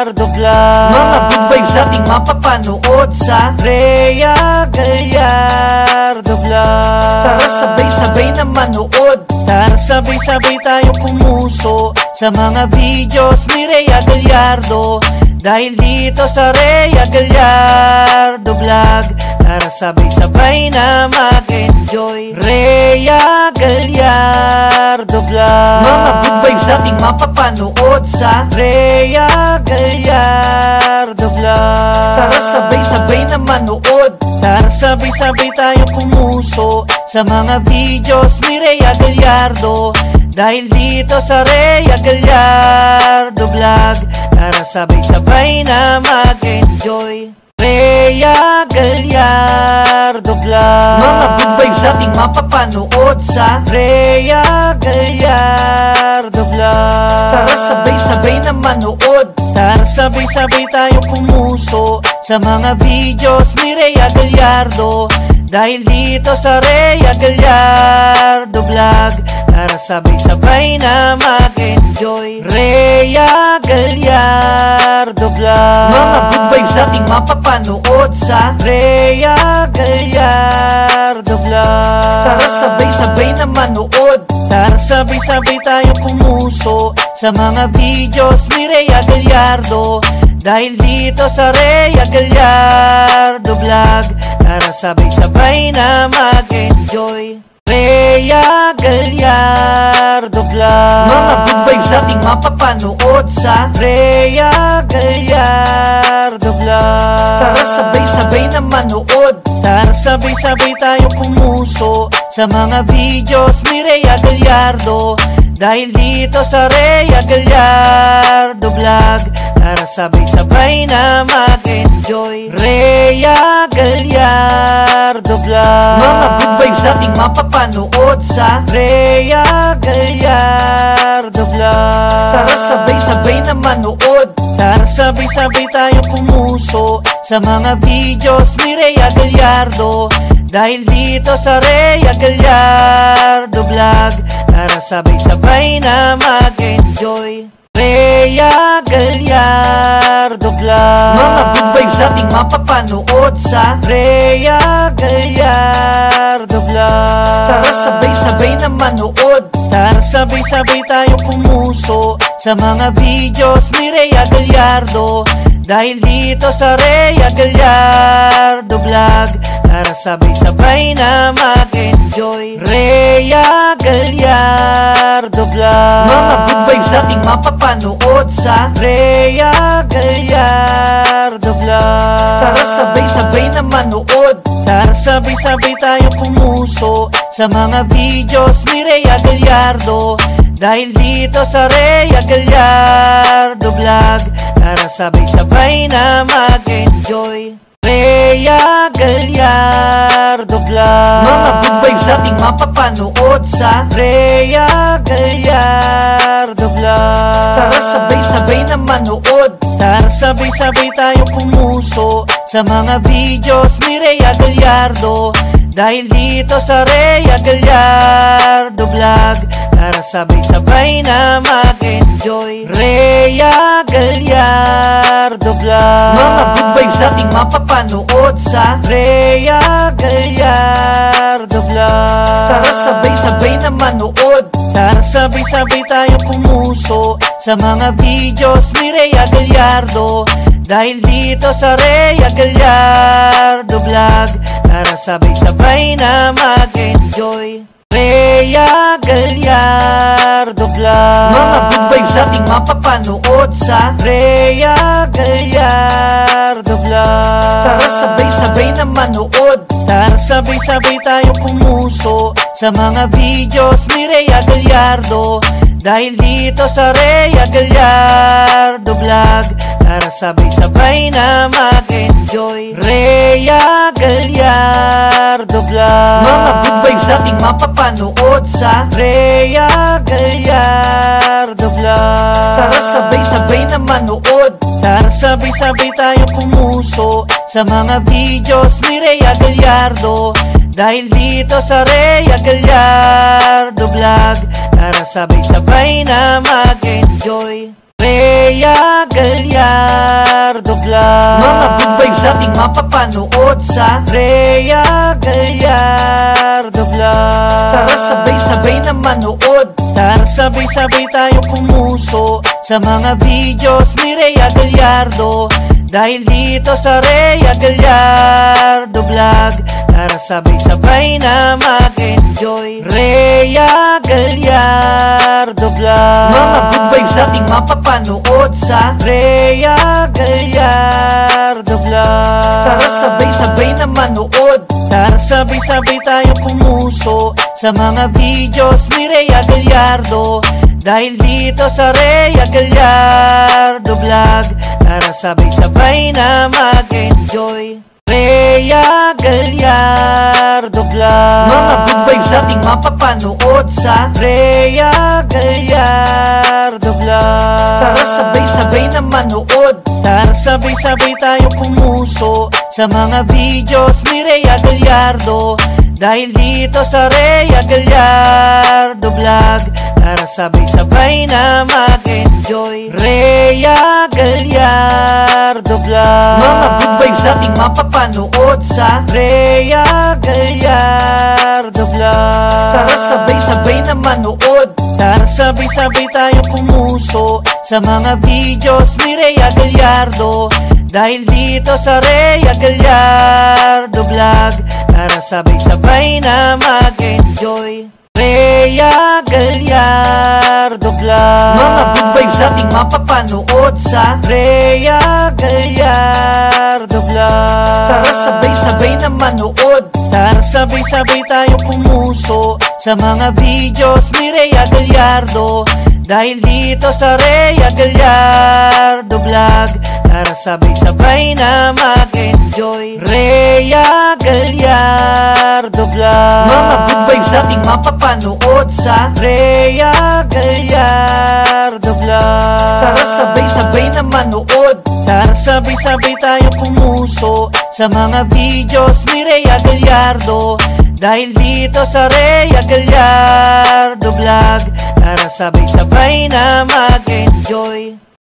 Gallardo Vlog. Mga good vibes ating mapapanood sa Rhea Gallardo Vlog. Tara sabay-sabay na manood. Tara sabay-sabay tayo pumuso sa mga videos ni Rhea Gallardo, dahil dito sa Rhea Gallardo Vlog, tara sabay-sabay na mag-enjoy. Rhea Gallardo Vlog. Mga good vibes ating mapapanood sa Rhea Gallardo Vlog. Tara sabay-sabay na manood. Tara sabay-sabay tayo pumuso sa mga videos ni Rhea Gallardo, dahil dito sa Rhea Gallardo Vlog, tara sabay-sabay na mag-enjoy. Rhea Gallardo Vlog. Mga good vibes ating mapapanood sa Rhea Gallardo Vlog. Tara sabay-sabay na manood. Tara sabay-sabay tayo pumuso sa mga videos ni Rhea Gallardo, dahil dito sa Rhea Gallardo Vlog, tara sabay-sabay na mag-enjoy. Rhea Gallardo Vlog. Mga good vibes ating mapapanood sa Rhea Gallardo Vlog. Tara sabay-sabay na manood. Tara sabay-sabay tayo pumuso sa mga videos ni Rhea Gallardo, dahil dito sa Rhea Gallardo Vlog, tara sabay-sabay na mag-enjoy. Rhea Gallardo Vlog. Mga good vibes ating mapapanood sa Rhea Gallardo Vlog. Tara sabay-sabay na manood. Tara sabay-sabay tayo pumuso sa mga videos ni Rhea Gallardo, dahil dito sa Rhea Gallardo Vlog, tara sabay-sabay na mag-enjoy. Rhea Gallardo Vlog. Mga good vibes ating mapapanood sa Rhea Gallardo Vlog. Tara sabay-sabay na manood. Tara sabay-sabay tayo pumuso sa mga videos ni Rhea Gallardo, dahil dito sa Rhea Gallardo Vlog, tara sabay-sabay na mag-enjoy. Rhea Gallardo Vlog. Mga good vibes ating mapapanood sa Rhea Gallardo Vlog. Tara sabay-sabay na manood. Tara sabay-sabay tayo pumuso sa mga videos ni Rhea Gallardo, dahil dito sa Rhea Gallardo Vlog, tara sabay-sabay na mag-enjoy. Rhea Gallardo Vlog. Mga good vibes ating mapapanood sa Rhea Gallardo Vlog. Tara sabay-sabay na manood. Tara sabay-sabay tayo pumuso sa mga videos ni Rhea Gallardo, dahil dito sa Rhea Gallardo Vlog, tara sabay-sabay na mag-enjoy. Rhea Gallardo Vlog. Mga good vibes ating mapapanood sa Rhea Gallardo Vlog. Tara sabay-sabay na manood. Tara sabay-sabay tayo pumuso sa mga videos ni Rhea Gallardo, dahil dito sa Rhea Gallardo Vlog, tara sabay-sabay na mag-enjoy. Rhea Gallardo Vlog. Mga good vibes ating mapapanood sa Rhea Gallardo Vlog. Tara sabay-sabay na manood. Tara sabay-sabay tayo pumuso sa mga videos ni Rhea Gallardo, dahil dito sa Rhea Gallardo Vlog, tara sabay-sabay na mag-enjoy. Rhea Gallardo Vlog. Mga good vibes ating mapapanood sa Rhea Gallardo Vlog. Tara sabay-sabay na manood. Tara sabay-sabay tayo pumuso sa mga videos ni Rhea Gallardo, dahil dito sa Rhea Gallardo Vlog, tara sabay-sabay na mag-enjoy. Rhea Gallardo Vlog. Mga good vibes ating mapapanood sa Rhea Gallardo Vlog. Tara sabay-sabay na manood. Tara sabay-sabay tayo pumuso sa mga videos ni Rhea Gallardo, dahil dito sa Rhea Gallardo Vlog, tara sabay-sabay na mag-enjoy. Rhea Gallardo Gallardo Vlog. Mga good vibes ating mapapanood sa Rhea Gallardo Vlog. Tara sabay-sabay na manood. Tara sabay-sabay tayo pumuso sa mga videos ni Rhea Gallardo, dahil dito sa Rhea Gallardo Vlog, tara sabay-sabay na mag-enjoy. Rhea Gallardo Vlog. Mga good vibes ating mapapanood sa Rhea Gallardo Vlog. Tara sabay-sabay na manood. Tara sabay-sabay tayo pumuso sa mga videos ni Rhea Gallardo, dahil dito sa Rhea Gallardo Vlog, tara sabay-sabay na mag-enjoy. Rhea Gallardo Vlog. Mga good vibes ating mapapanood sa Rhea Gallardo Vlog. Tara sabay-sabay na manood. Tara sabay-sabay tayo pumuso sa mga videos ni Rhea Gallardo, dahil dito sa Rhea Gallardo Vlog, tara sabay-sabay na mag-enjoy. Rhea Gallardo Vlog. Mga good vibes ating mapapanood sa Rhea Gallardo Vlog. Tara sabay-sabay na manood. Tara sabay-sabay tayo pumuso sa mga videos ni Rhea Gallardo, dahil dito sa Rhea Gallardo Vlog, tara sabay-sabay na mag-enjoy. Rhea Gallardo Vlog. Mga good vibes ating mapapanood sa Rhea Gallardo Vlog. Tara sabay-sabay na manood. Tara sabay-sabay tayo pumuso sa mga videos ni Rhea Gallardo, dahil dito sa Rhea Gallardo Vlog, tara sabay-sabay na mag-enjoy. Rhea Gallardo Vlog. Mga good vibes ating mapapanood sa Rhea Gallardo Vlog. Tara sabay-sabay na manood. Tara sabay-sabay tayo pumuso sa mga videos ni Rhea Gallardo, dahil dito sa Rhea Gallardo Vlog, tara sabay-sabay na mag-enjoy.